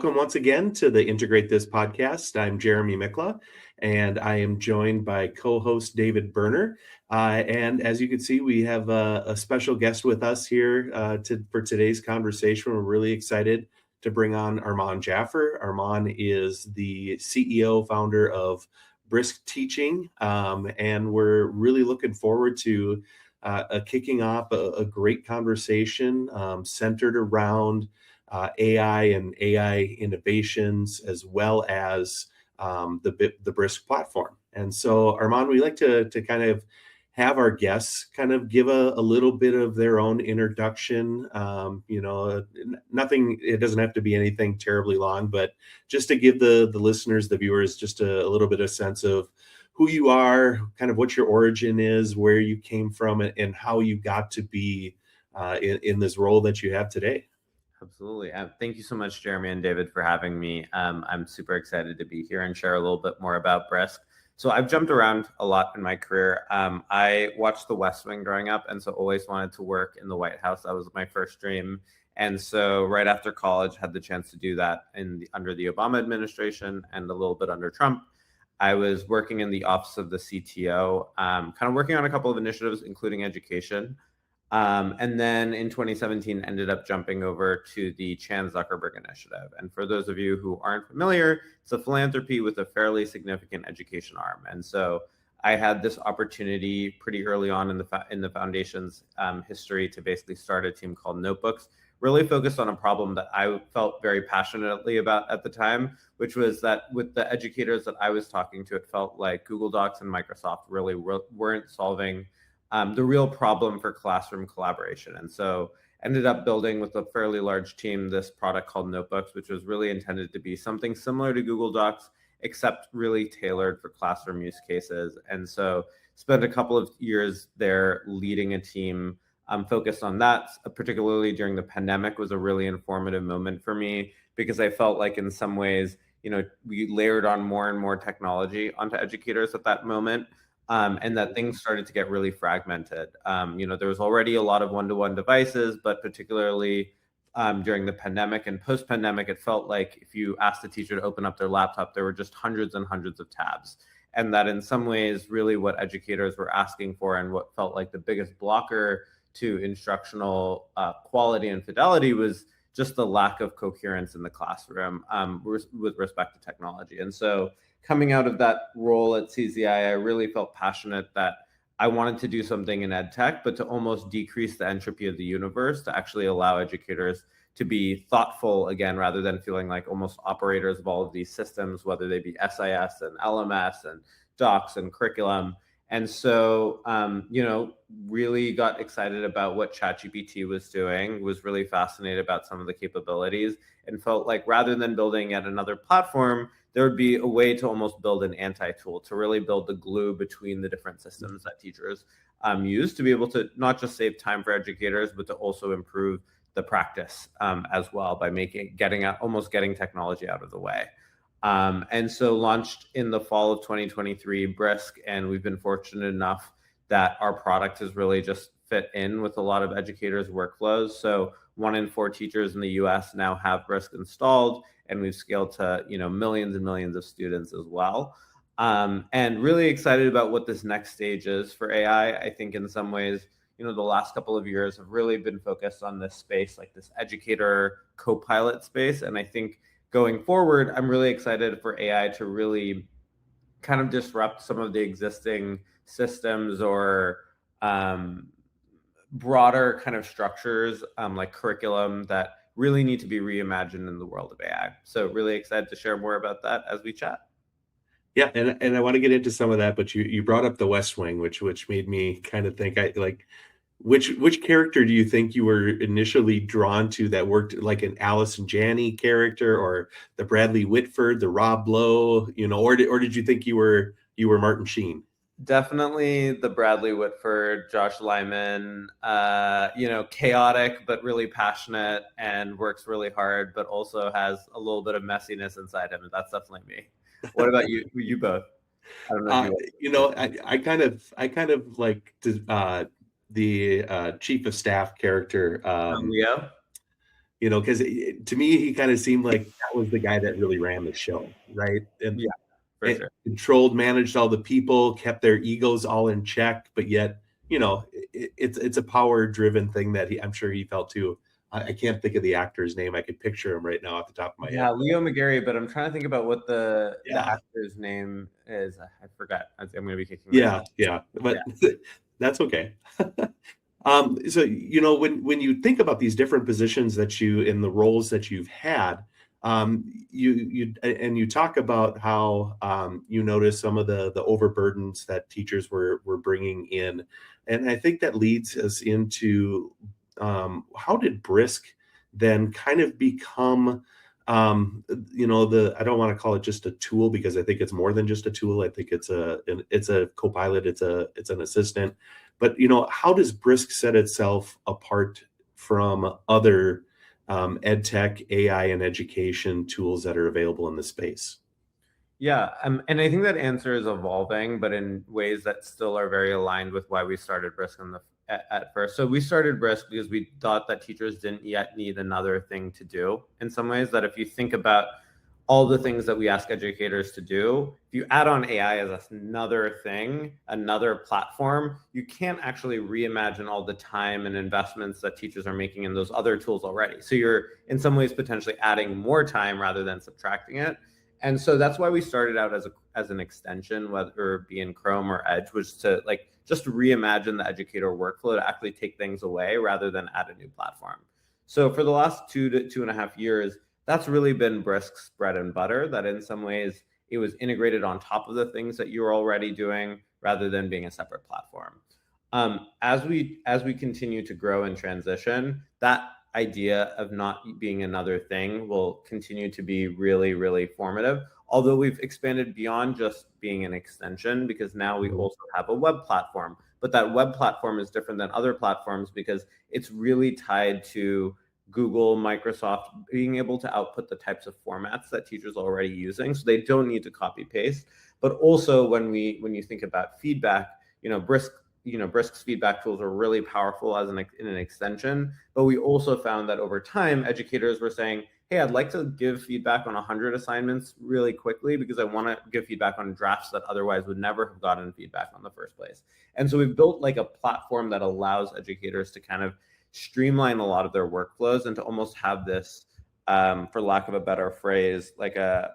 welcome once again to the Integrate This podcast. I'm Jeremy Mikla, and I am joined by co-host David Berner. And as you can see, we have a special guest with us here for today's conversation. We're really excited to bring on Arman Jaffer. Arman is the CEO, founder of Brisk Teaching, and we're really looking forward to kicking off a great conversation centered around AI and AI innovations, as well as the Brisk platform. And so, Arman, we like to kind of have our guests kind of give a little bit of their own introduction. Nothing, it doesn't have to be anything terribly long, but just to give the listeners, the viewers, just a little bit of sense of who you are, kind of what your origin is, where you came from, and how you got to be in this role that you have today. Absolutely. Thank you so much, Jeremy and David, for having me. I'm super excited to be here and share a little bit more about Brisk. So I've jumped around a lot in my career. I watched The West Wing growing up, and so always wanted to work in the White House. That was my first dream. And so right after college, had the chance to do that under the Obama administration and a little bit under Trump. I was working in the office of the CTO, kind of working on a couple of initiatives, including education. And then in 2017, ended up jumping over to the Chan Zuckerberg Initiative. And for those of you who aren't familiar, it's a philanthropy with a fairly significant education arm. And so I had this opportunity pretty early on in the foundation's history to basically start a team called Notebooks, really focused on a problem that I felt very passionately about at the time, which was that with the educators that I was talking to, it felt like Google Docs and Microsoft really weren't solving the real problem for classroom collaboration. And so ended up building with a fairly large team this product called Notebooks, which was really intended to be something similar to Google Docs, except really tailored for classroom use cases. And so spent a couple of years there leading a team focused on that, particularly during the pandemic was a really informative moment for me, because I felt like in some ways, we layered on more and more technology onto educators at that moment. And that things started to get really fragmented. There was already a lot of one-to-one devices, but particularly during the pandemic and post-pandemic, it felt like if you asked a teacher to open up their laptop, there were just hundreds and hundreds of tabs. And that in some ways, really what educators were asking for and what felt like the biggest blocker to instructional quality and fidelity was just the lack of coherence in the classroom with respect to technology. And so coming out of that role at CZI, I really felt passionate that I wanted to do something in ed tech, but to almost decrease the entropy of the universe, to actually allow educators to be thoughtful again, rather than feeling like almost operators of all of these systems, whether they be SIS and LMS and docs and curriculum. And so, really got excited about what ChatGPT was doing, was really fascinated about some of the capabilities, and felt like rather than building yet another platform, there would be a way to almost build an anti-tool, to really build the glue between the different systems that teachers use, to be able to not just save time for educators, but to also improve the practice as well by getting technology out of the way. And so launched in the fall of 2023, Brisk, and we've been fortunate enough that our product has really just fit in with a lot of educators' workflows. So 1 in 4 teachers in the US now have Brisk installed, and we've scaled to millions and millions of students as well. And really excited about what this next stage is for AI. I think in some ways, the last couple of years have really been focused on this space, like this educator co-pilot space. And I think going forward, I'm really excited for AI to really kind of disrupt some of the existing systems or broader kind of structures like curriculum that really need to be reimagined in the world of AI. So really excited to share more about that as we chat. Yeah, and I want to get into some of that, but you brought up The West Wing, which made me kind of think, which character do you think you were initially drawn to that worked like an Allison Janney character, or the Bradley Whitford, the Rob Lowe, or did you think you were Martin Sheen? Definitely the Bradley Whitford, Josh Lyman, chaotic, but really passionate and works really hard, but also has a little bit of messiness inside him. And that's definitely me. What about you? You both? I don't know. I kind of like the chief of staff character. Leo? because to me, he kind of seemed like that was the guy that really ran the show, right? Yeah, for And sure. controlled, managed all the people, kept their egos all in check, but yet, it's a power-driven thing that I'm sure he felt too. I can't think of the actor's name. I could picture him right now off the top of my head. Yeah, Leo McGarry, but I'm trying to think about what the Yeah. actor's name is. I forgot. I'm going to be kicking Yeah, myself. but that's okay. So when you think about these different positions that you in the roles that you've had, you talk about how you notice some of the overburdens that teachers were bringing in, and I think that leads us into how did Brisk then kind of become I don't want to call it just a tool, because I think it's more than just a tool. I think it's a co-pilot, it's an assistant. But how does Brisk set itself apart from other ed tech, AI, and education tools that are available in the space? Yeah, and I think that answer is evolving, but in ways that still are very aligned with why we started Brisk at first. So we started Brisk because we thought that teachers didn't yet need another thing to do. In some ways, that if you think about all the things that we ask educators to do, if you add on AI as another thing, another platform, you can't actually reimagine all the time and investments that teachers are making in those other tools already. So you're in some ways potentially adding more time rather than subtracting it. And so that's why we started out as an extension, whether it be in Chrome or Edge, was to just reimagine the educator workflow to actually take things away rather than add a new platform. So for the last 2 to 2.5 years, that's really been Brisk's bread and butter, that in some ways it was integrated on top of the things that you're already doing rather than being a separate platform. As we continue to grow and transition, that idea of not being another thing will continue to be really, really formative. Although we've expanded beyond just being an extension, because now we also have a web platform. But that web platform is different than other platforms because it's really tied to Google, Microsoft being able to output the types of formats that teachers are already using, so they don't need to copy paste. But also when you think about feedback, Brisk's feedback tools are really powerful in an extension. But we also found that over time, educators were saying, hey, I'd like to give feedback on 100 assignments really quickly because I want to give feedback on drafts that otherwise would never have gotten feedback on the first place. And so we've built a platform that allows educators to kind of streamline a lot of their workflows and to almost have this, for lack of a better phrase, like a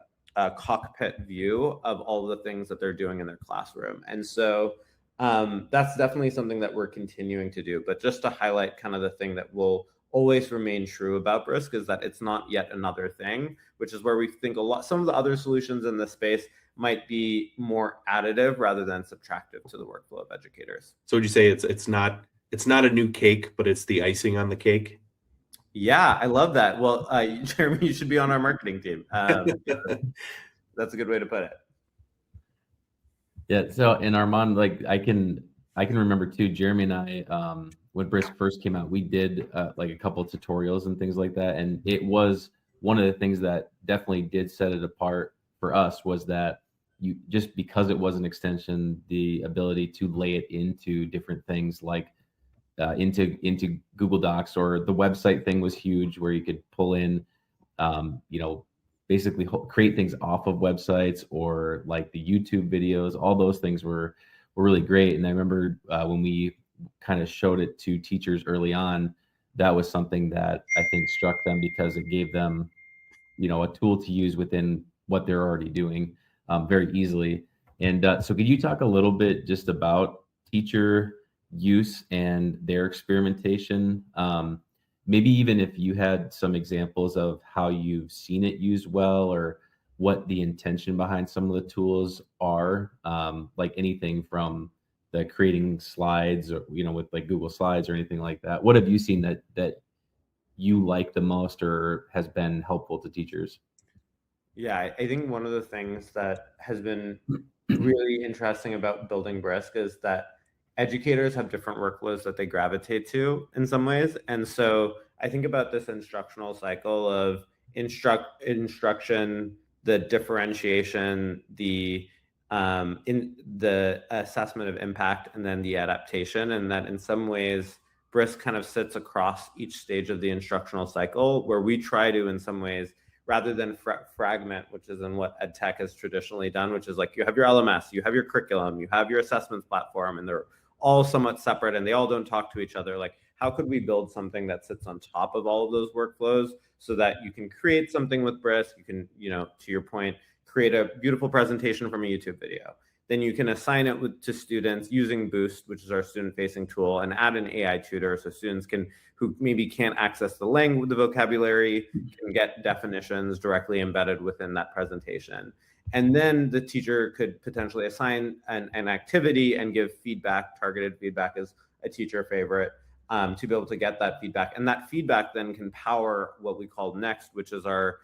cockpit view of all the things that they're doing in their classroom. And so that's definitely something that we're continuing to do. But just to highlight kind of the thing that will always remain true about Brisk is that it's not yet another thing, which is where we think some of the other solutions in this space might be more additive rather than subtractive to the workflow of educators. So would you say it's not a new cake, but it's the icing on the cake? Yeah, I love that. Well, Jeremy, you should be on our marketing team. That's a good way to put it. Yeah. So in Armand, I can remember too, Jeremy and I, when Brisk first came out, we did a couple of tutorials and things like that. And it was one of the things that definitely did set it apart for us was that you, just because it was an extension, the ability to lay it into different things into Google Docs, or the website thing was huge, where you could pull in, basically create things off of websites, or the YouTube videos. All those things were really great. And I remember when we kind of showed it to teachers early on, that was something that I think struck them because it gave them, a tool to use within what they're already doing very easily. And so could you talk a little bit just about teacher use and their experimentation? Maybe even if you had some examples of how you've seen it used well, or what the intention behind some of the tools are, like anything from the creating slides, or with Google Slides or anything like that. What have you seen that you like the most or has been helpful to teachers? Yeah, I think one of the things that has been really interesting about building Brisk is that educators have different workflows that they gravitate to in some ways. And so I think about this instructional cycle of instruction, the differentiation, the in the assessment of impact, and then the adaptation. And that in some ways, Brisk kind of sits across each stage of the instructional cycle, where we try to, in some ways, rather than fragment, which is in what ed tech has traditionally done, which is like you have your LMS, you have your curriculum, you have your assessments platform, and they're all somewhat separate and they all don't talk to each other. Like, how could we build something that sits on top of all of those workflows so that you can create something with Brisk? You can, to your point, create a beautiful presentation from a YouTube video. Then you can assign it to students using Boost, which is our student-facing tool, and add an AI tutor so students who maybe can't access the language, the vocabulary, can get definitions directly embedded within that presentation. And then the teacher could potentially assign an activity and give feedback. Targeted feedback is a teacher favorite, to be able to get that feedback. And that feedback then can power what we call Next, which is our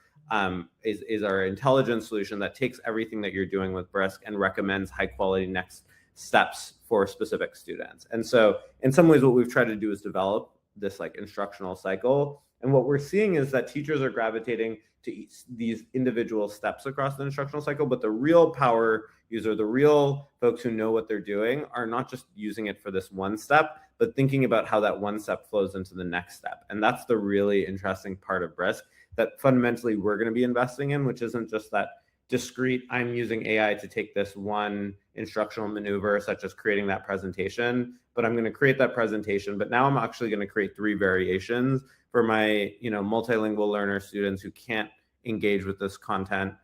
intelligence solution that takes everything that you're doing with Brisk and recommends high quality next steps for specific students. And so in some ways, what we've tried to do is develop this like instructional cycle. And what we're seeing is that teachers are gravitating to these individual steps across the instructional cycle, but the real power user, the real folks who know what they're doing, are not just using it for this one step, but thinking about how that one step flows into the next step. And that's the really interesting part of Brisk that fundamentally we're going to be investing in, which isn't just that discrete, I'm using AI to take this one instructional maneuver, such as creating that presentation, but I'm going to create that presentation, but now I'm actually going to create 3 variations for my, multilingual learner students who can't engage with this content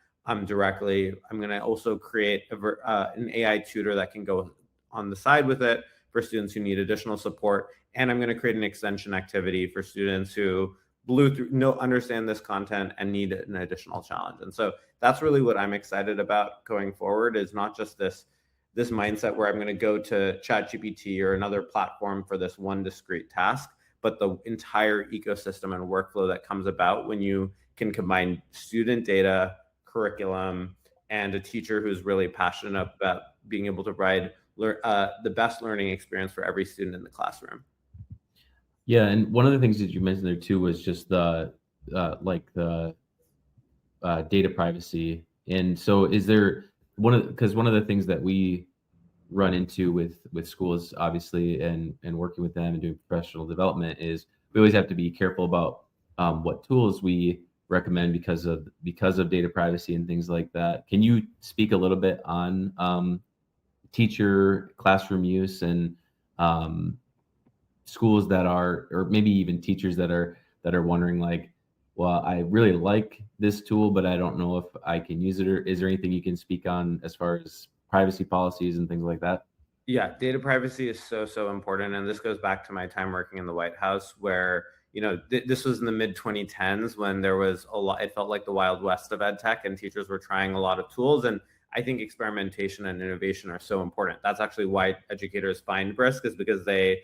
directly. I'm going to also create an AI tutor that can go on the side with it for students who need additional support. And I'm going to create an extension activity for students who understand this content and need an additional challenge. And so that's really what I'm excited about going forward, is not just this mindset where I'm going to go to ChatGPT or another platform for this one discrete task, but the entire ecosystem and workflow that comes about when you can combine student data, curriculum, and a teacher who's really passionate about being able to provide the best learning experience for every student in the classroom. Yeah, and one of the things that you mentioned there too was just the data privacy. And so, is there because one of the things that we run into with schools, obviously, and working with them and doing professional development, is we always have to be careful about what tools we recommend because of data privacy and things like that. Can you speak a little bit on teacher classroom use and schools that are, or maybe even teachers that are wondering, like, well, I really like this tool, but I don't know if I can use it? Or is there anything you can speak on as far as privacy policies and things like that? Yeah, data privacy is so important. And this goes back to my time working in the White House, where, this was in the mid 2010s when there was a lot, it felt like the Wild West of ed tech, and teachers were trying a lot of tools. And I think experimentation and innovation are so important. That's actually why educators find Brisk, is because they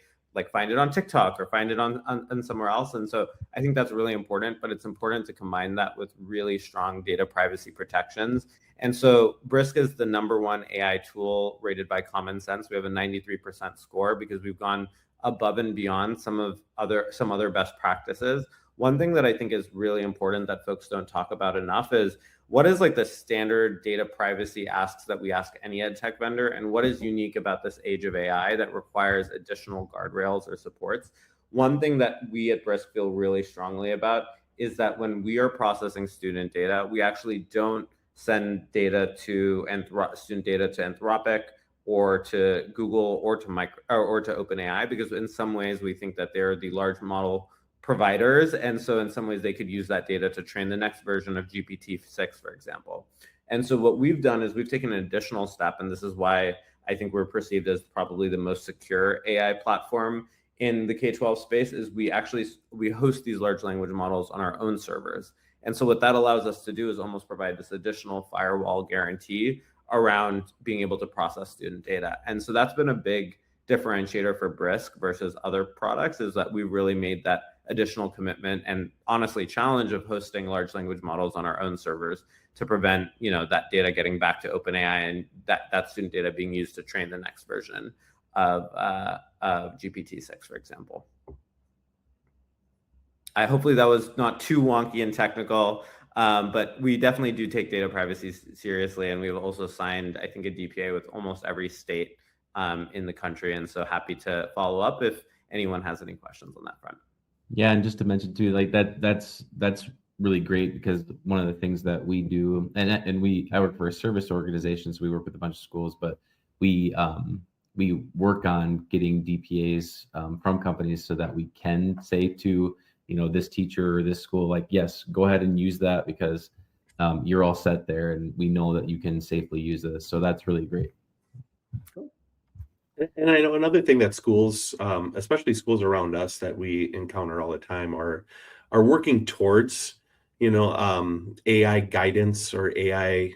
find it on TikTok or find it on somewhere else. And so I think that's really important, but it's important to combine that with really strong data privacy protections. And so Brisk is the #1 AI tool rated by Common Sense. We have a 93% score because we've gone above and beyond some other best practices. One thing that I think is really important that folks don't talk about enough is what is the standard data privacy asks that we ask any ed tech vendor, and what is unique about this age of AI that requires additional guardrails or supports. One thing that we at Brisk feel really strongly about is that when we are processing student data, we actually don't send data to student data to Anthropic or to Google or to OpenAI, because in some ways we think that they're the large model providers. And so in some ways they could use that data to train the next version of GPT-6, for example. And so what we've done is we've taken an additional step, and this is why I think we're perceived as probably the most secure AI platform in the K-12 space, is we host these large language models on our own servers. And so what that allows us to do is almost provide this additional firewall guarantee around being able to process student data. And so that's been a big differentiator for Brisk versus other products, is that we really made that additional commitment and honestly challenge of hosting large language models on our own servers to prevent that data getting back to OpenAI and that student data being used to train the next version of GPT-6, for example. Hopefully that was not too wonky and technical, but we definitely do take data privacy seriously, and we've also signed, I think, a DPA with almost every state in the country. And so happy to follow up if anyone has any questions on that front. Yeah, and just to mention too, like that's really great, because one of the things that we do, and I work for a service organization, so we work with a bunch of schools, but we work on getting DPAs from companies so that we can say to, this teacher or this school, like, yes, go ahead and use that, because you're all set there, and we know that you can safely use this. So that's really great. And I know another thing that schools, especially schools around us that we encounter all the time, are working towards, AI guidance or AI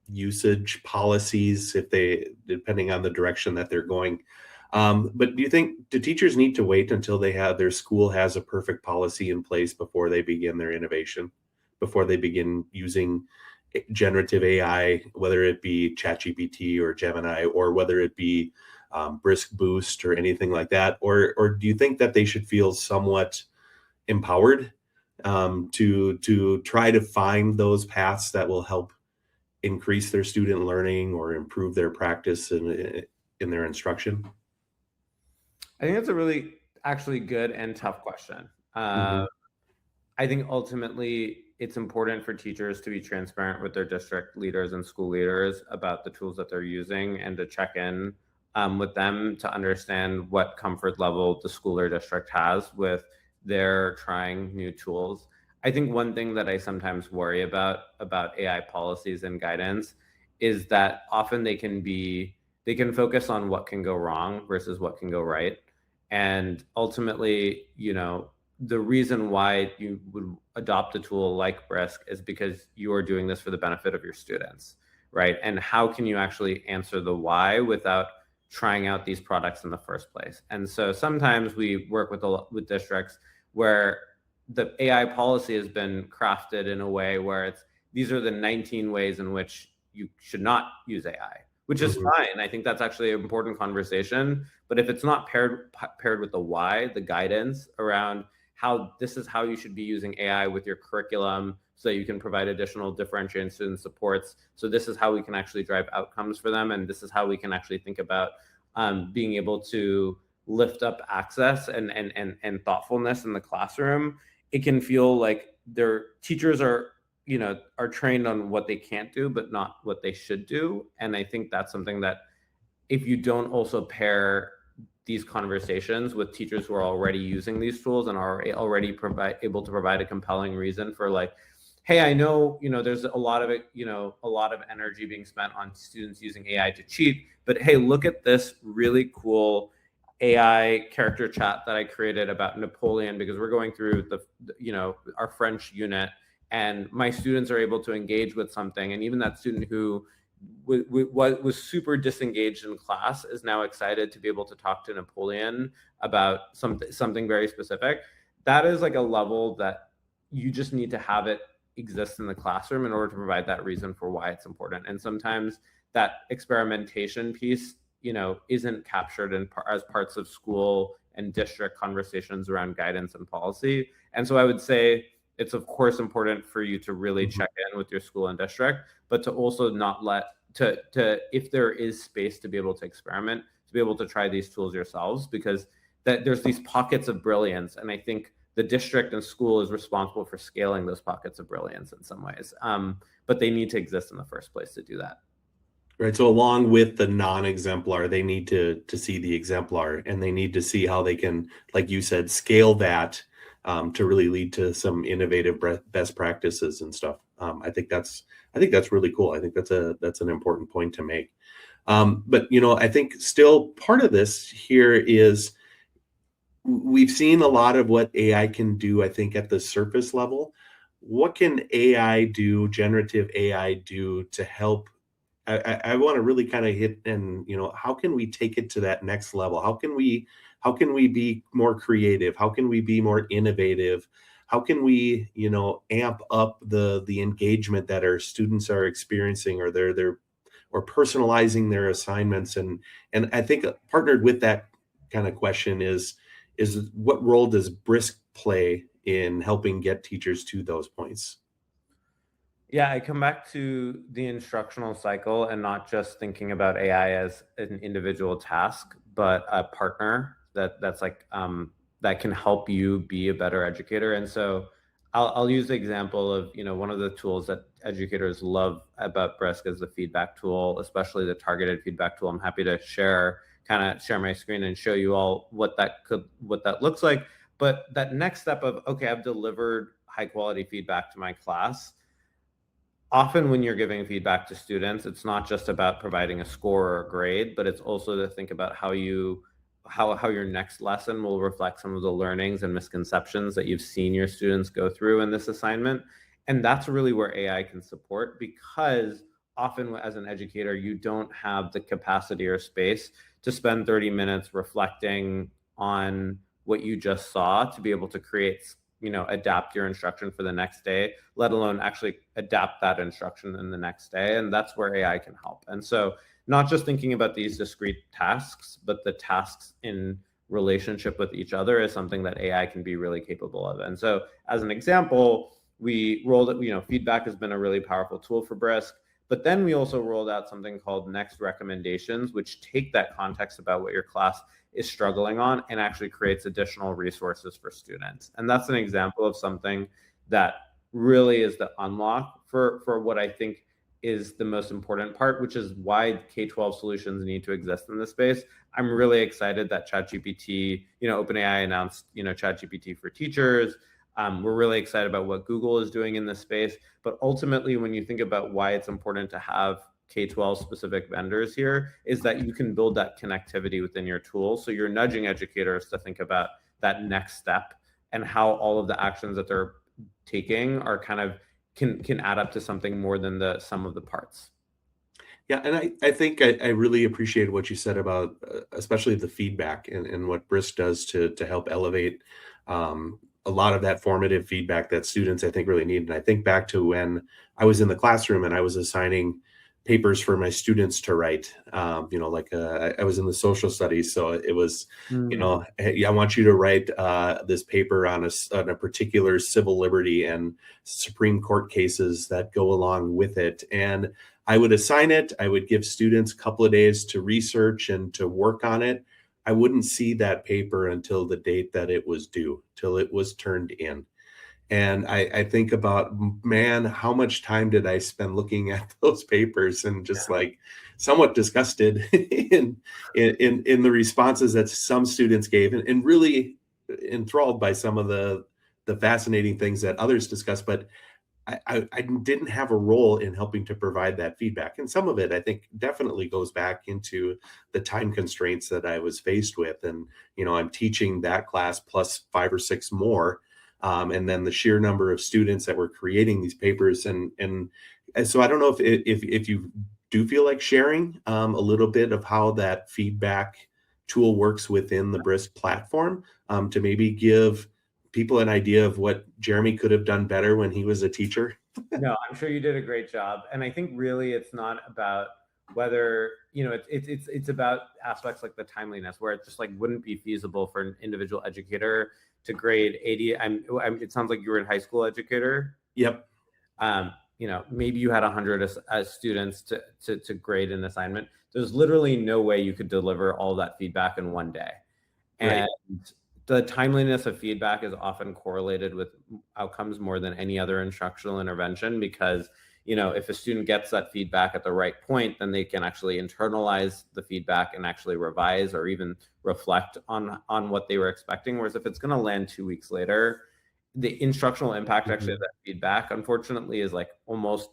usage policies, depending on the direction that they're going. But do teachers need to wait until their school has a perfect policy in place before they begin their innovation, before they begin using generative AI, whether it be ChatGPT or Gemini, or whether it be Brisk Boost or anything like that? Or do you think that they should feel somewhat empowered to try to find those paths that will help increase their student learning or improve their practice in their instruction? I think that's a really actually good and tough question. I think ultimately it's important for teachers to be transparent with their district leaders and school leaders about the tools that they're using, and to check in with them to understand what comfort level the school or district has with their trying new tools. I think one thing that I sometimes worry about AI policies and guidance is that often they can focus on what can go wrong versus what can go right. And ultimately, the reason why you would adopt a tool like Brisk is because you are doing this for the benefit of your students, right? And how can you actually answer the why without trying out these products in the first place? And so sometimes we work with districts where the AI policy has been crafted in a way where these are the 19 ways in which you should not use AI, which is fine. I think that's actually an important conversation. But if it's not paired with the why, the guidance around how this is how you should be using AI with your curriculum so that you can provide additional differentiating student supports. So this is how we can actually drive outcomes for them. And this is how we can actually think about being able to lift up access and thoughtfulness in the classroom. It can feel like their teachers are trained on what they can't do, but not what they should do. And I think that's something that if you don't also pair these conversations with teachers who are already using these tools and are already able to provide a compelling reason for, like, hey, I know, there's a lot of energy being spent on students using AI to cheat, but hey, look at this really cool AI character chat that I created about Napoleon, because we're going through our French unit, and my students are able to engage with something. And even that student who was super disengaged in class is now excited to be able to talk to Napoleon about something very specific. That is like a level that you just need to have it exist in the classroom in order to provide that reason for why it's important. And sometimes that experimentation piece, isn't captured as parts of school and district conversations around guidance and policy. And so I would say it's of course important for you to really check in with your school and district, but to also not if there is space to be able to experiment, to be able to try these tools yourselves, because there's these pockets of brilliance. And I think the district and school is responsible for scaling those pockets of brilliance in some ways. But they need to exist in the first place to do that. Right. So along with the non-exemplar, they need to see the exemplar, and they need to see how they can, like you said, scale that to really lead to some innovative best practices and stuff. I think that's really cool. I think that's an important point to make. But I think still part of this here is we've seen a lot of what AI can do, I think, at the surface level. What can AI do, generative AI do to help? I want to really kind of hit, and how can we take it to that next level? How can we be more creative? How can we be more innovative? How can we amp up the engagement that our students are experiencing, or or personalizing their assignments? And I think partnered with that kind of question is what role does Brisk play in helping get teachers to those points? Yeah, I come back to the instructional cycle and not just thinking about AI as an individual task, but a partner that's like that can help you be a better educator. And so I'll use the example of, one of the tools that educators love about Brisk is the feedback tool, especially the targeted feedback tool. I'm happy to share my screen and show you all what that looks like. But that next step of, okay, I've delivered high quality feedback to my class. Often when you're giving feedback to students, it's not just about providing a score or a grade, but it's also to think about how your next lesson will reflect some of the learnings and misconceptions that you've seen your students go through in this assignment. And that's really where AI can support, because often as an educator, you don't have the capacity or space to spend 30 minutes reflecting on what you just saw to be able to create, adapt your instruction for the next day, let alone actually adapt that instruction in the next day. And that's where AI can help. And so not just thinking about these discrete tasks, but the tasks in relationship with each other is something that AI can be really capable of. And so as an example, we rolled it, feedback has been a really powerful tool for Brisk, but then we also rolled out something called Next Recommendations, which take that context about what your class is struggling on and actually creates additional resources for students. And that's an example of something that really is the unlock for what I think is the most important part, which is why K-12 solutions need to exist in this space. I'm really excited that ChatGPT, OpenAI announced, ChatGPT for teachers. We're really excited about what Google is doing in this space. But ultimately, when you think about why it's important to have K-12 specific vendors here, is that you can build that connectivity within your tool. So you're nudging educators to think about that next step and how all of the actions that they're taking are kind of can add up to something more than the sum of the parts. Yeah, and I think I really appreciate what you said about especially the feedback and what Brisk does to help elevate a lot of that formative feedback that students, I think, really need. And I think back to when I was in the classroom and I was assigning papers for my students to write. I was in the social studies, so it was, hey, I want you to write this paper on a particular civil liberty and Supreme Court cases that go along with it. And I would assign it. I would give students a couple of days to research and to work on it. I wouldn't see that paper until the date that it was due, till it was turned in. And I think about, man, how much time did I spend looking at those papers and just like somewhat disgusted in the responses that some students gave, and really enthralled by some of the fascinating things that others discussed. But I didn't have a role in helping to provide that feedback. And some of it, I think, definitely goes back into the time constraints that I was faced with. And, I'm teaching that class plus 5 or 6 more. And then the sheer number of students that were creating these papers. And so I don't know if you do feel like sharing a little bit of how that feedback tool works within the Brisk platform, to maybe give people an idea of what Jeremy could have done better when he was a teacher. No, I'm sure you did a great job. And I think really it's not about whether, it's about aspects like the timeliness, where it just like wouldn't be feasible for an individual educator to grade 80. It sounds like you were a high school educator. Yep. Maybe you had 100 students to grade an assignment. There's literally no way you could deliver all that feedback in one day. Right. And the timeliness of feedback is often correlated with outcomes more than any other instructional intervention, because if a student gets that feedback at the right point, then they can actually internalize the feedback and actually revise or even reflect on what they were expecting. Whereas if it's going to land 2 weeks later, the instructional impact actually of that feedback, unfortunately, is like almost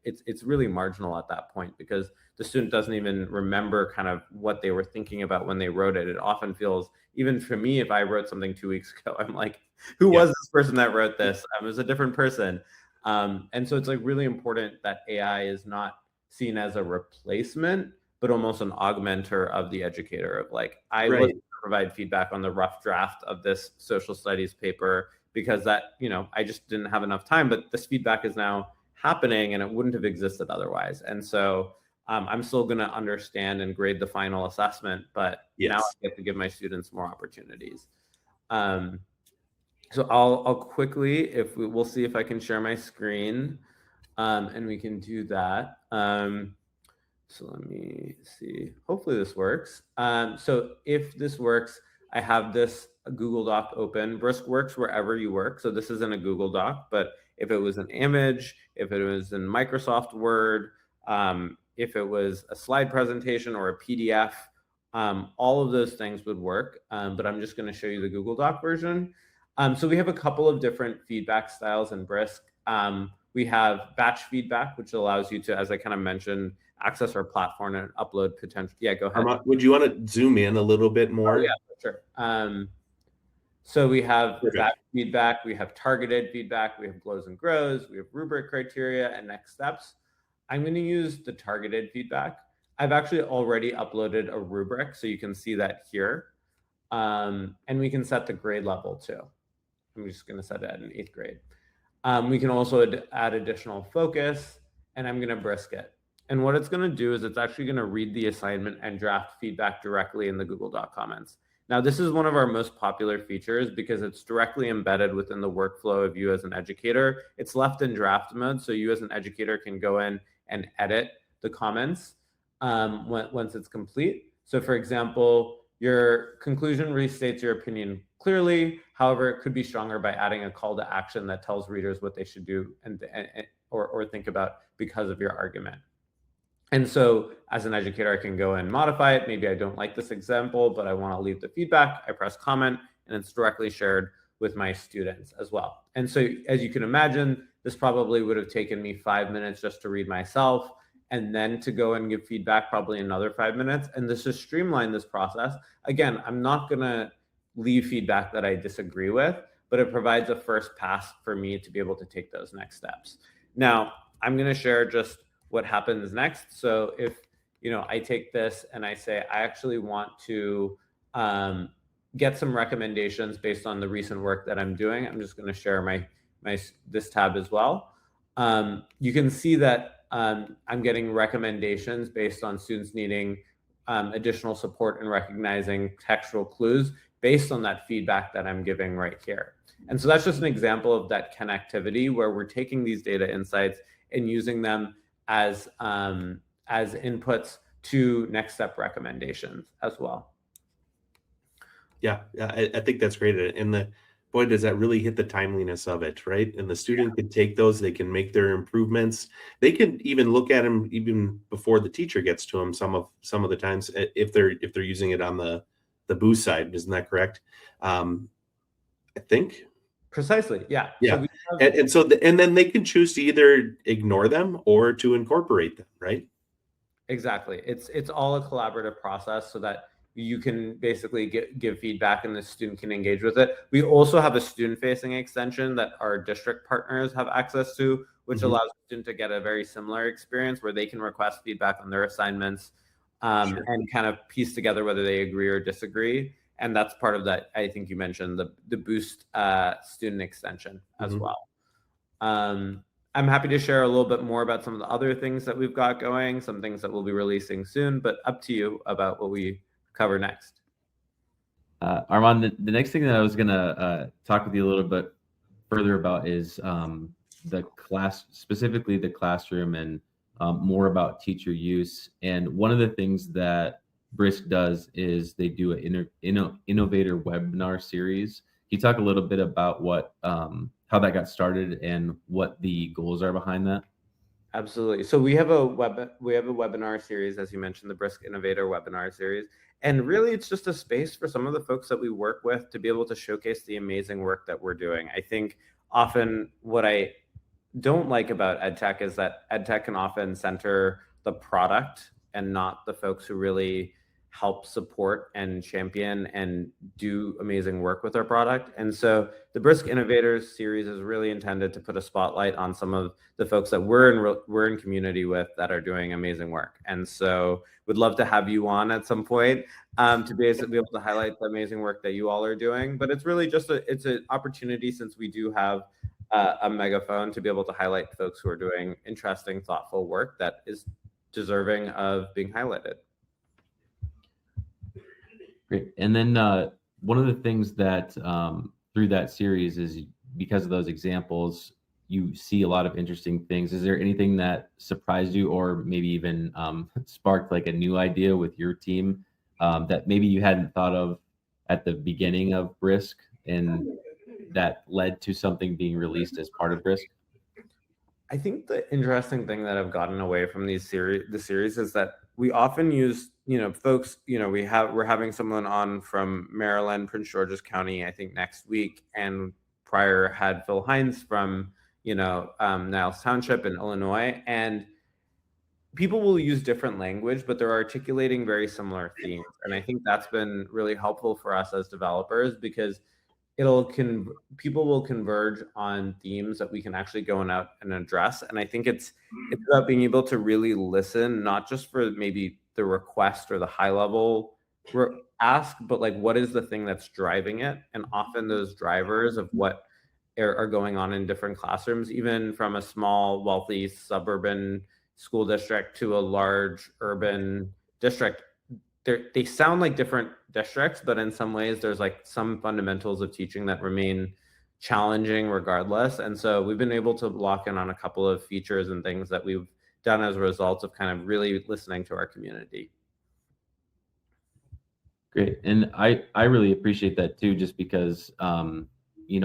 it's really marginal at that point, because the student doesn't even remember kind of what they were thinking about when they wrote it. It often feels, even for me, if I wrote something 2 weeks ago, I'm like, who was this person that wrote this? It was a different person. And so it's like really important that AI is not seen as a replacement, but almost an augmenter of the educator. Of like, I was to provide feedback on the rough draft of this social studies paper because that, I just didn't have enough time, but this feedback is now happening and it wouldn't have existed otherwise. And so I'm still going to understand and grade the final assessment, but now I get to give my students more opportunities. So I'll quickly, we'll see if I can share my screen, and we can do that. So let me see. Hopefully this works. So if this works, I have this Google Doc open. Brisk works wherever you work. So this isn't a Google Doc, but if it was an image, if it was in Microsoft Word, if it was a slide presentation or a PDF, all of those things would work. But I'm just going to show you the Google Doc version. So we have a couple of different feedback styles in Brisk. We have batch feedback, which allows you to, as I kind of mentioned, access our platform and upload potential. Yeah, go ahead. Arman, would you want to zoom in a little bit more? Oh, yeah, sure. So we have batch feedback, we have targeted feedback, we have glows and grows, we have rubric criteria and next steps. I'm going to use the targeted feedback. I've actually already uploaded a rubric, so you can see that here. And we can set the grade level too. I'm just going to set it at an 8th grade. We can also add additional focus, and I'm going to Brisk it. And what it's going to do is it's actually going to read the assignment and draft feedback directly in the Google Doc comments. Now, this is one of our most popular features because it's directly embedded within the workflow of you as an educator. It's left in draft mode, so you as an educator can go in and edit the comments once it's complete. So for example, your conclusion restates your opinion clearly. However, it could be stronger by adding a call to action that tells readers what they should do or think about because of your argument. And so as an educator, I can go and modify it. Maybe I don't like this example, but I want to leave the feedback. I press comment, and it's directly shared with my students as well. And so as you can imagine, this probably would have taken me 5 minutes just to read myself, and then to go and give feedback, probably another 5 minutes. And this is streamline this process. Again, I'm not going to leave feedback that I disagree with, but it provides a first pass for me to be able to take those next steps. Now, I'm going to share just what happens next. So if I take this and I say I actually want to get some recommendations based on the recent work that I'm doing, I'm just going to share this tab as well. You can see that I'm getting recommendations based on students needing additional support in recognizing textual clues based on that feedback that I'm giving right here. And so that's just an example of that connectivity where we're taking these data insights and using them as inputs to next step recommendations as well. Yeah, I think that's great. And boy, does that really hit the timeliness of it, right? And the student can take those, they can make their improvements. They can even look at them even before the teacher gets to them some of the times if they're using it on the boost side. Isn't that correct? I think. Precisely. Yeah. Yeah. So and then they can choose to either ignore them or to incorporate them, right? Exactly. It's all a collaborative process so that you can basically give feedback and the student can engage with it. We also have a student-facing extension that our district partners have access to, which allows the student to get a very similar experience where they can request feedback on their assignments and kind of piece together whether they agree or disagree. And that's part of that. I think you mentioned the Boost student extension as well. I'm happy to share a little bit more about some of the other things that we've got going, some things that we'll be releasing soon, but up to you about what we cover next. Arman, the next thing that I was going to talk with you a little bit further about is the class, specifically the classroom, and more about teacher use. And one of the things that Brisk does is they do an innovator webinar series. Can you talk a little bit about what how that got started and what the goals are behind that? Absolutely. So we have a webinar series, as you mentioned, the Brisk Innovator webinar series. And really, it's just a space for some of the folks that we work with to be able to showcase the amazing work that we're doing. I think often what I don't like about EdTech is that EdTech can often center the product and not the folks who really help support and champion and do amazing work with our product. And so the Brisk Innovators series is really intended to put a spotlight on some of the folks that we're in community with that are doing amazing work. And so would love to have you on at some point to be able to highlight the amazing work that you all are doing. But it's really just it's an opportunity, since we do have a megaphone, to be able to highlight folks who are doing interesting, thoughtful work that is deserving of being highlighted. Great. And then one of the things that through that series is, because of those examples, you see a lot of interesting things. Is there anything that surprised you, or maybe even sparked like a new idea with your team that maybe you hadn't thought of at the beginning of Brisk, and that led to something being released as part of Brisk? I think the interesting thing that I've gotten away from the series is that we often use, folks, we're having someone on from Maryland, Prince George's County, I think next week, and prior had Phil Hines from, Niles Township in Illinois, and people will use different language, but they're articulating very similar themes. And I think that's been really helpful for us as developers, because people will converge on themes that we can actually go out and address. And I think it's about being able to really listen, not just for maybe the request or the high level ask, but like, what is the thing that's driving it? And often those drivers of what are going on in different classrooms, even from a small, wealthy suburban school district to a large urban district, they sound like different districts, but in some ways there's like some fundamentals of teaching that remain challenging regardless. And so we've been able to lock in on a couple of features and things that we've done as a result of kind of really listening to our community. Great. And I really appreciate that too, just because,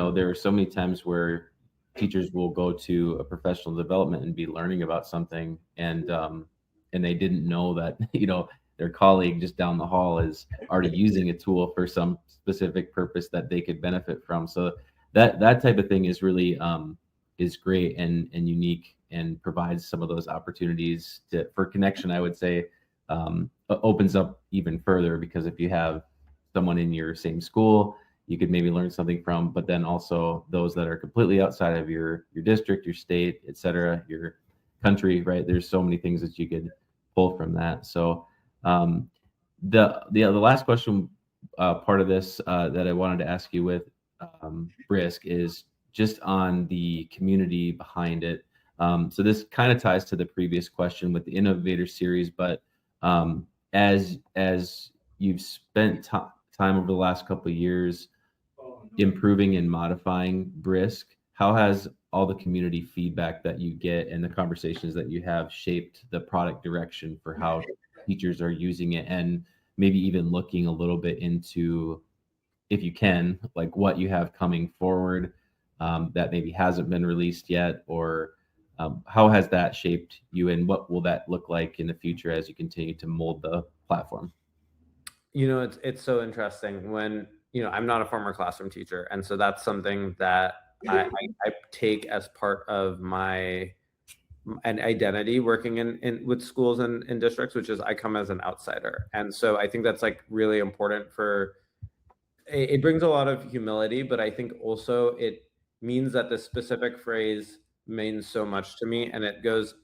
there are so many times where teachers will go to a professional development and be learning about something, and they didn't know that, their colleague just down the hall is already using a tool for some specific purpose that they could benefit from. So that type of thing is really is great and unique, and provides some of those opportunities for connection. I would say opens up even further, because if you have someone in your same school, you could maybe learn something from, but then also those that are completely outside of your district, your state, et cetera, your country, right? There's so many things that you could pull from that. So the last question part of this that I wanted to ask you with Brisk is just on the community behind it. So this kind of ties to the previous question with the Innovator Series, but as you've spent time over the last couple of years improving and modifying Brisk, how has all the community feedback that you get and the conversations that you have shaped the product direction for how teachers are using it, and maybe even looking a little bit into, if you can, like what you have coming forward that maybe hasn't been released yet, or how has that shaped you, and what will that look like in the future as you continue to mold the platform? It's so interesting when, I'm not a former classroom teacher. And so that's something that I take as part of an identity working in with schools and districts, which is I come as an outsider. And so I think that's like really important it brings a lot of humility, but I think also it means that the specific phrase means so much to me. And it goes,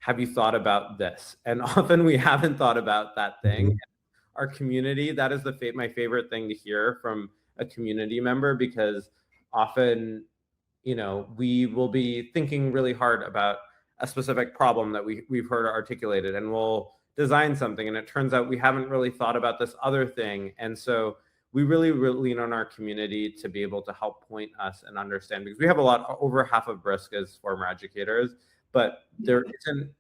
have you thought about this? And often we haven't thought about that thing. Mm-hmm. Our community, that is my favorite thing to hear from a community member, because often, we will be thinking really hard about a specific problem that we've heard articulated, and we'll design something, and it turns out we haven't really thought about this other thing. And so we really lean on our community to be able to help point us and understand, because we have over half of Brisk as former educators, but there isn't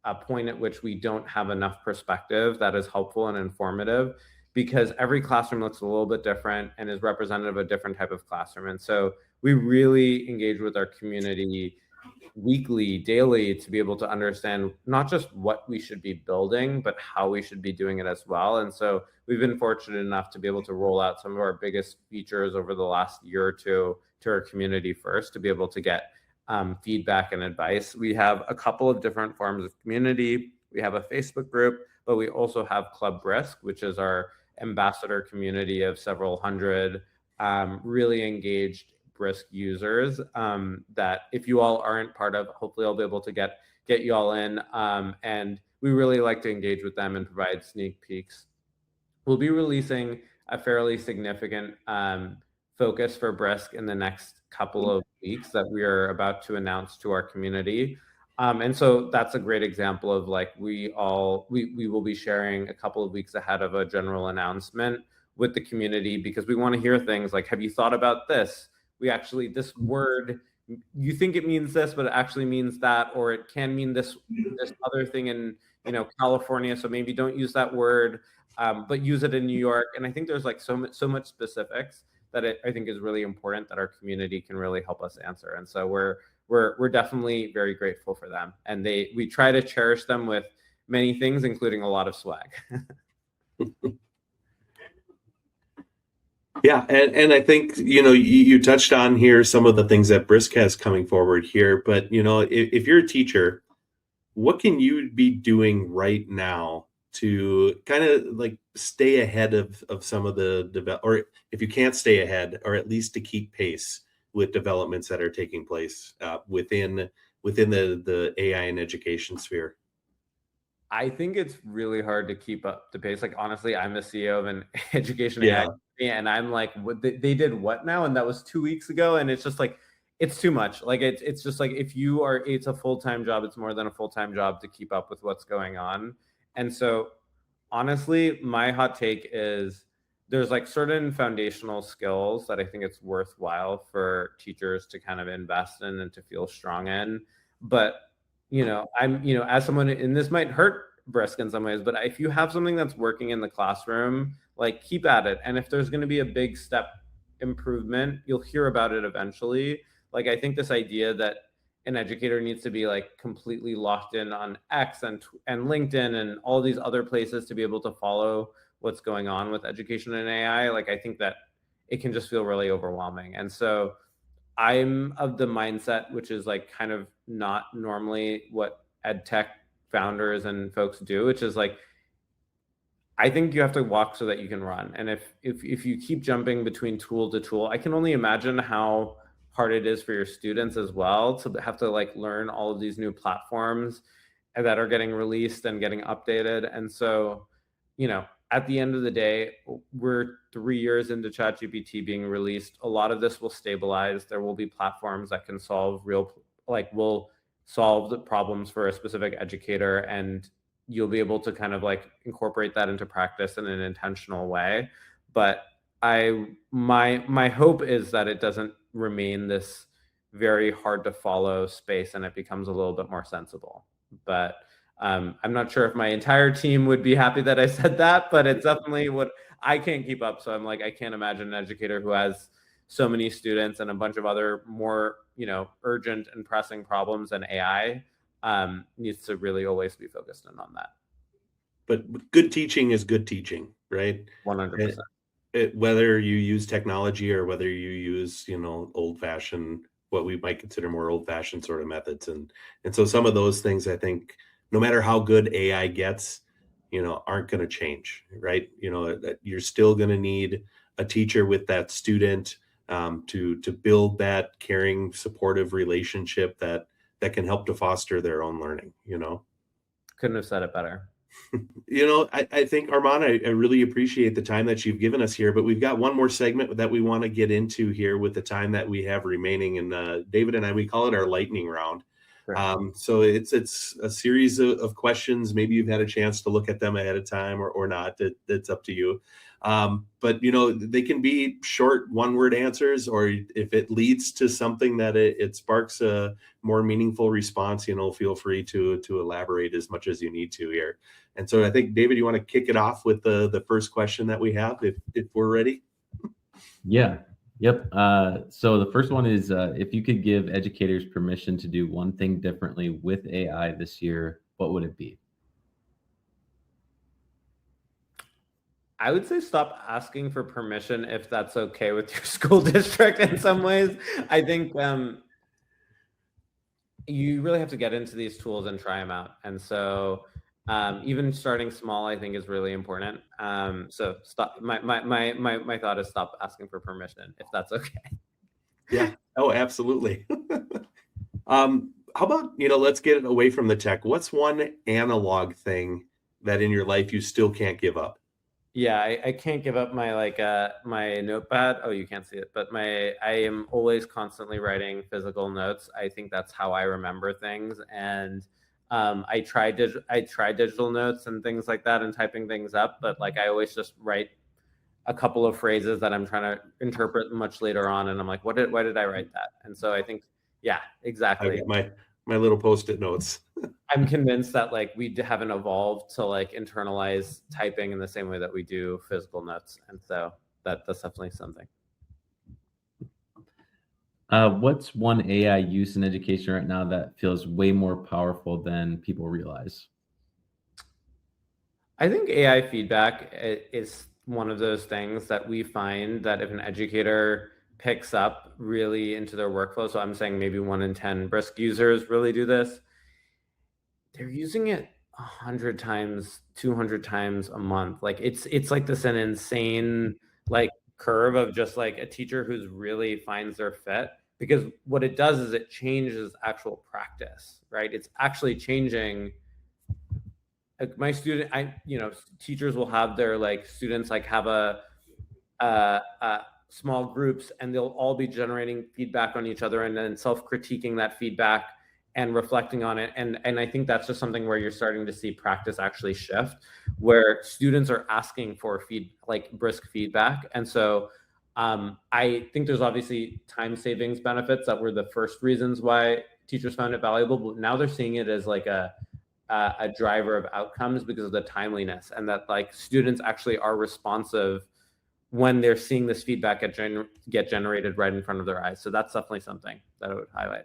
a point at which we don't have enough perspective that is helpful and informative, because every classroom looks a little bit different and is representative of a different type of classroom. And so we really engage with our community weekly, daily, to be able to understand not just what we should be building, but how we should be doing it as well. And so we've been fortunate enough to be able to roll out some of our biggest features over the last year or two to our community first, to be able to get feedback and advice. We have a couple of different forms of community. We have a Facebook group, but we also have Club Brisk, which is our ambassador community of several hundred really engaged Brisk users that if you all aren't part of, hopefully I'll be able to get you all in. And we really like to engage with them and provide sneak peeks. We'll be releasing a fairly significant focus for Brisk in the next couple of weeks that we are about to announce to our community. And so that's a great example of like we will be sharing a couple of weeks ahead of a general announcement with the community, because we want to hear things like, have you thought about this? This word you think it means this, but it actually means that, or it can mean this other thing in, California. So maybe don't use that word, but use it in New York. And I think there's like so much specifics that I think is really important that our community can really help us answer. And so we're definitely very grateful for them. And we try to cherish them with many things, including a lot of swag. Yeah, and I think you touched on here some of the things that Brisk has coming forward here, but if you're a teacher, what can you be doing right now to kind of like stay ahead of some of or if you can't stay ahead, or at least to keep pace with developments that are taking place within the AI and education sphere? I think it's really hard to keep up the pace. Like, honestly, I'm a CEO of an education Yeah. AI company, and I'm like, what they did what now? And that was 2 weeks ago. And it's just like, it's too much. Like, it's just like, it's a full-time job. It's more than a full-time job to keep up with what's going on. And so honestly, my hot take is there's like certain foundational skills that I think it's worthwhile for teachers to kind of invest in and to feel strong in. But I'm, as someone, and this might hurt Brisk in some ways, but if you have something that's working in the classroom, like, keep at it. And if there's going to be a big step improvement, you'll hear about it eventually. Like, I think this idea that an educator needs to be like completely locked in on X and LinkedIn and all these other places to be able to follow what's going on with education and AI, like, I think that it can just feel really overwhelming. And so I'm of the mindset, which is like kind of not normally what ed tech founders and folks do, which is like, I think you have to walk so that you can run. And if you keep jumping between tool to tool, I can only imagine how hard it is for your students as well to have to like learn all of these new platforms that are getting released and getting updated. And so, at the end of the day, we're 3 years into ChatGPT being released. A lot of this will stabilize. There will be platforms that can solve will solve the problems for a specific educator, and you'll be able to kind of like incorporate that into practice in an intentional way. But my hope is that it doesn't remain this very hard to follow space and it becomes a little bit more sensible. But I'm not sure if my entire team would be happy that I said that, but it's definitely what I can't keep up. So I'm like, I can't imagine an educator who has so many students and a bunch of other more, urgent and pressing problems than AI needs to really always be focused in on that. But good teaching is good teaching, right? 100%. Whether you use technology or whether you use, old-fashioned, what we might consider more old-fashioned sort of methods. And so some of those things, I think, no matter how good AI gets, aren't going to change, right? You're still going to need a teacher with that student to build that caring, supportive relationship that can help to foster their own learning, Couldn't have said it better. I think, Arman, I really appreciate the time that you've given us here, but we've got one more segment that we want to get into here with the time that we have remaining. And David and I, we call it our lightning round. Sure. So it's a series of questions. Maybe you've had a chance to look at them ahead of time or not. It's up to you. But they can be short one-word answers, or if it leads to something that it sparks a more meaningful response, feel free to elaborate as much as you need to here. And so I think, David, you want to kick it off with the first question that we have, if we're ready? Yeah. Yep. So the first one is, if you could give educators permission to do one thing differently with AI this year, what would it be? I would say stop asking for permission if that's okay with your school district in some ways. I think you really have to get into these tools and try them out. And so even starting small, I think, is really important. So stop. My thought is stop asking for permission if that's okay. Yeah. Oh, absolutely. How about, let's get it away from the tech. What's one analog thing that in your life you still can't give up? Yeah, I can't give up my my notepad. Oh, you can't see it, but I am always constantly writing physical notes. I think that's how I remember things. And I try digital notes and things like that and typing things up, but like I always just write a couple of phrases that I'm trying to interpret much later on, and I'm like, why did I write that? And so I think Yeah, exactly. I've got my little Post-it notes. I'm convinced that like we haven't evolved to like internalize typing in the same way that we do physical notes, and so that's definitely something. What's one AI use in education right now that feels way more powerful than people realize? I think AI feedback is one of those things that we find that if an educator picks up really into their workflow, so I'm saying maybe 1 in 10 Brisk users really do this, they're using it 100 times, 200 times a month. Like it's like this an insane like curve of just like a teacher who's really finds their fit, because what it does is it changes actual practice, right? It's actually changing. Like my student, teachers will have their like students like have a small groups, and they'll all be generating feedback on each other and then self-critiquing that feedback and reflecting on it. And I think that's just something where you're starting to see practice actually shift, where students are asking for Brisk feedback. And so I think there's obviously time savings benefits that were the first reasons why teachers found it valuable, but now they're seeing it as like a driver of outcomes because of the timeliness, and that like students actually are responsive when they're seeing this feedback get generated right in front of their eyes. So that's definitely something that I would highlight.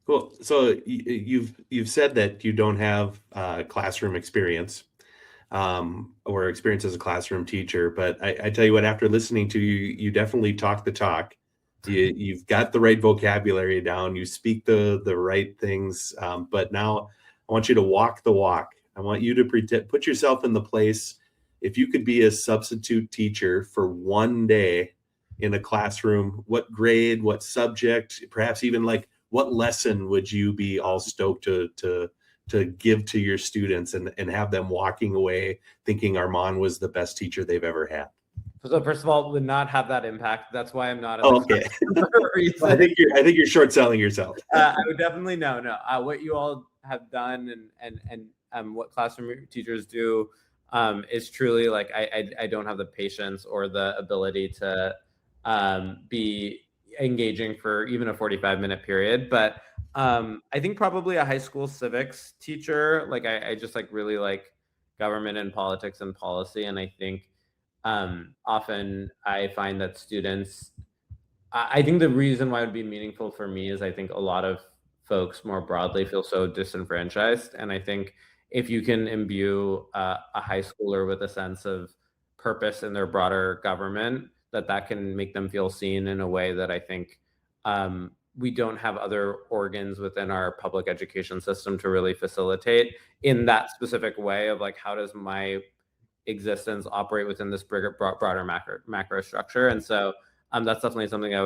Cool. So you've said that you don't have classroom experience or experience as a classroom teacher, but I tell you what, after listening to you, you definitely talk the talk. You've got the right vocabulary down. You speak the right things. But now I want you to walk the walk. I want you to put yourself in the place. If you could be a substitute teacher for one day in a classroom, what grade, what subject, perhaps even like what lesson would you be all stoked to give to your students and have them walking away thinking Arman was the best teacher they've ever had? So first of all, would not have that impact. That's why I'm not. Okay. I think you're short selling yourself. I would definitely no. What you all have done and what classroom teachers do is truly like I don't have the patience or the ability to be engaging for even a 45-minute period. But I think probably a high school civics teacher. Like I just like really like government and politics and policy, and I think often I find that students, I think the reason why it would be meaningful for me is I think a lot of folks more broadly feel so disenfranchised. And I think if you can imbue a high schooler with a sense of purpose in their broader government, that can make them feel seen in a way that I think we don't have other organs within our public education system to really facilitate in that specific way of like, how does my existence operate within this broader macro structure? And so that's definitely something I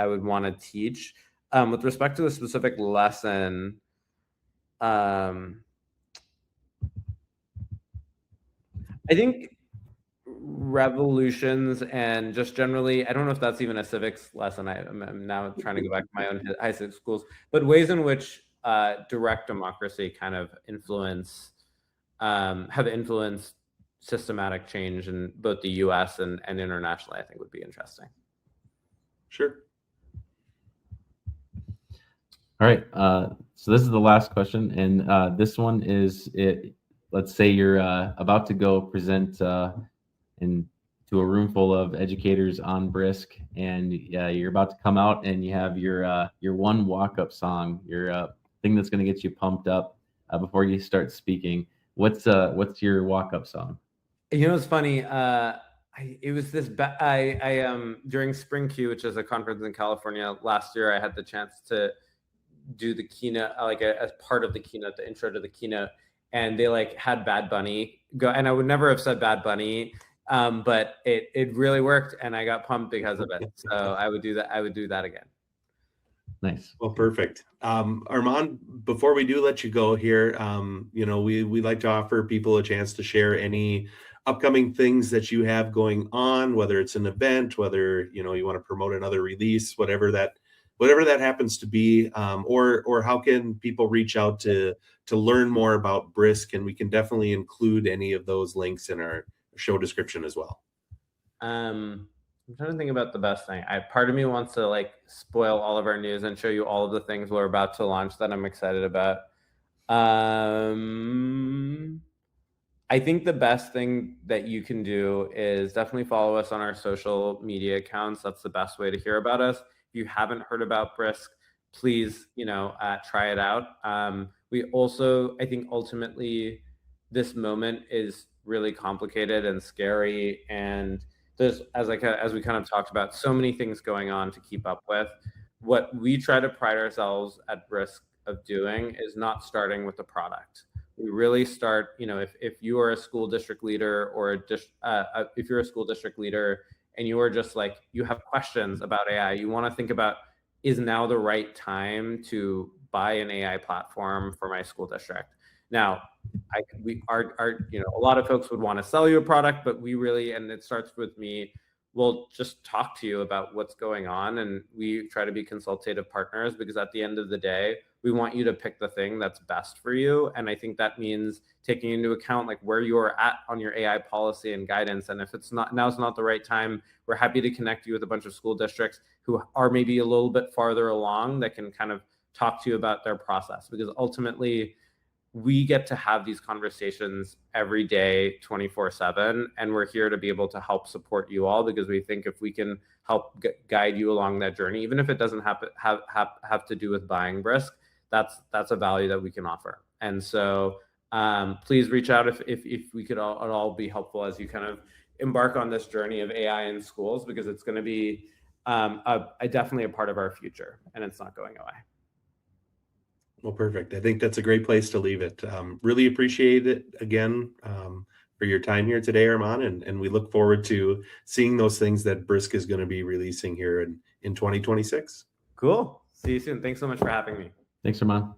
would want to teach. With respect to the specific lesson, I think revolutions and just generally, I don't know if that's even a civics lesson. I'm now trying to go back to my own high school schools, but ways in which direct democracy kind of have influenced systematic change in both the US and internationally, I think would be interesting. Sure. All right. So this is the last question. And this one is, let's say you're about to go present to a room full of educators on Brisk, and you're about to come out and you have your one walk-up song, your thing that's going to get you pumped up before you start speaking. What's your walk-up song? You know, it's funny. It was this. During Spring Q, which is a conference in California last year, I had the chance to do the keynote, like as part of the keynote, the intro to the keynote, and they like had Bad Bunny go, and I would never have said Bad Bunny, but it really worked, and I got pumped because of it. So I would do that. I would do that again. Nice. Well, perfect. Arman, before we do let you go here, we like to offer people a chance to share any upcoming things that you have going on, whether it's an event, whether you want to promote another release, whatever that happens to be, or how can people reach out to learn more about Brisk, and we can definitely include any of those links in our show description as well. I'm trying to think about the best thing. Part of me wants to like spoil all of our news and show you all of the things we're about to launch that I'm excited about. I think the best thing that you can do is definitely follow us on our social media accounts. That's the best way to hear about us. If you haven't heard about Brisk, please, try it out. We also, I think ultimately this moment is really complicated and scary. And there's, as we kind of talked about, so many things going on to keep up with. What we try to pride ourselves at Brisk of doing is not starting with the product. We really start, if you are a school district leader or if you're a school district leader and you are just like, you have questions about AI, you want to think about, is now the right time to buy an AI platform for my school district? Now, a lot of folks would want to sell you a product, but we really, and it starts with me, we'll just talk to you about what's going on. And we try to be consultative partners because at the end of the day, we want you to pick the thing that's best for you. And I think that means taking into account like where you are at on your AI policy and guidance. And if now's not the right time, we're happy to connect you with a bunch of school districts who are maybe a little bit farther along that can kind of talk to you about their process, because ultimately we get to have these conversations every day, 24/7, and we're here to be able to help support you all, because we think if we can help guide you along that journey, even if it doesn't have to do with buying Brisk, that's a value that we can offer. And so please reach out if we could all be helpful as you kind of embark on this journey of AI in schools, because it's going to be definitely a part of our future, and it's not going away. Well, perfect. I think that's a great place to leave it. Really appreciate it again for your time here today, Arman, and we look forward to seeing those things that Brisk is going to be releasing here in 2026. Cool. See you soon. Thanks so much for having me. Thanks, Arman.